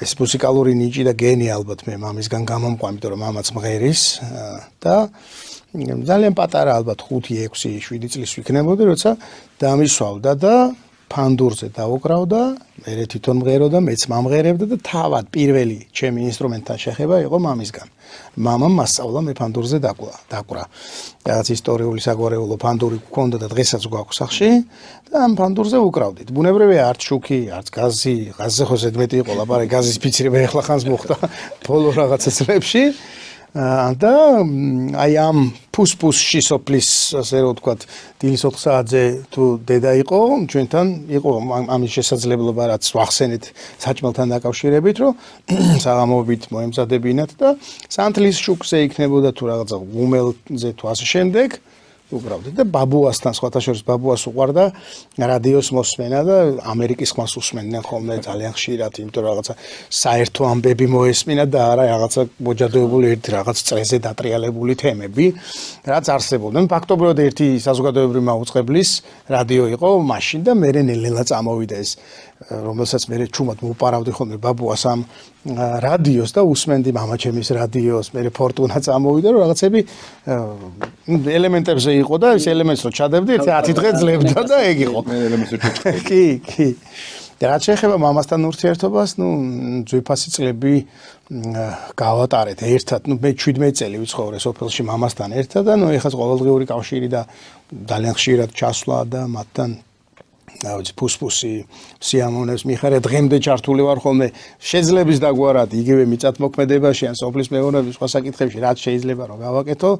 ეს მუსიკალური ნიჭი და გენი ალბათ მე მამისგან გამომყვა, იმიტომ რომ მამაც მღერის და ძალიან პატარა ალბათ 5-6-7 წლის ვიქნებოდი, როცა დამისვავდა და ფანდურზე დაუკრავდა, მე თვითონ მღეროდა, მეც მომღერებდა და თავად პირველი ჩემი ინსტრუმენტთან შეხება იყო მამისგან. მამამ მასწავლა მე ფანდურზე დაკვრა. რაღაც ისტორიული საგვარეულო ფანდური გქონდა და დღესაც გვაქვს სახში და ამ ფანდურზე უკრავდით. ბუნებრივია არც შუქი, არც გაზი, გაზზე ხო ზედმეტი იყო ლაპარაკი, გაზის ფიცრება ეხლა ხანს მოხდა ბოლო რაღაცა წლებში. და აი ამ ფუსფუსში სოფლის ასე რომ ვთქვათ დილის 4 საათზე თუ დედა იყო ჩვენთან იყო ამის შესაძლებლობა რაც ვახსენეთ საჭმელთან დაკავშირებით რომ საღამოობით მოემზადებინათ და სანთლის შუქზე იქნებოდა თუ რაღაცა ღუმელზე თუ ასე შემდეგ უკრავდით და ბაბუასთან სხვათა შორის ბაბუას უყვარდა რადიოს მოსმენა და ამერიკის ხმას უსმენდნენ ხოლმე ძალიან ხშირად, იმიტომ რომ რაღაცა საერთო ამბები მოესმინა და არა რაღაცა მოჯადოებული ერთი რაღაც წრეზე დატრიალებული თემები, რაც არსებობდნენ. ფაქტობრივად ერთი საზოგადოებრივი მაუწყებლის რადიო იყო მაშინ და მე ნელ-ნელა წამოვიდა ეს რომელსაც მე ჩუმად მოპარავდი ხოლმე ბაბუას ამ რადიოს და უსმენდი მამაჩემის რადიოს, მე ფორტუნა წამოვიდა რომ რაღაცები ელემენტებზე იყო და ეს ელემენტს რო ჩადებდი 10 დღე ძლებდა და ეგ იყო. მე ელემენტს ვჭირდება. კი. და რაც შეეხება მამასთან ურთიერთობას, ძვირფასი წლები გავატარეთ ერთად, მე 17 წელი ვიცხოვრე სოფელში მამასთან ერთად და ეხლა ყოველდღიური კავშირი და ძალიან ხშირად ჩასვლა და მათთან ფუსფუსი სიამოვნებს მიხარია დღემდე ჩართული ვარ ხოლმე შეძლების დაგვარად იგივე მიწათმოქმედებაში ან სოფლის მეურნეობის სხვა საკითხებში რაც შეიძლება რომ გავაკეთო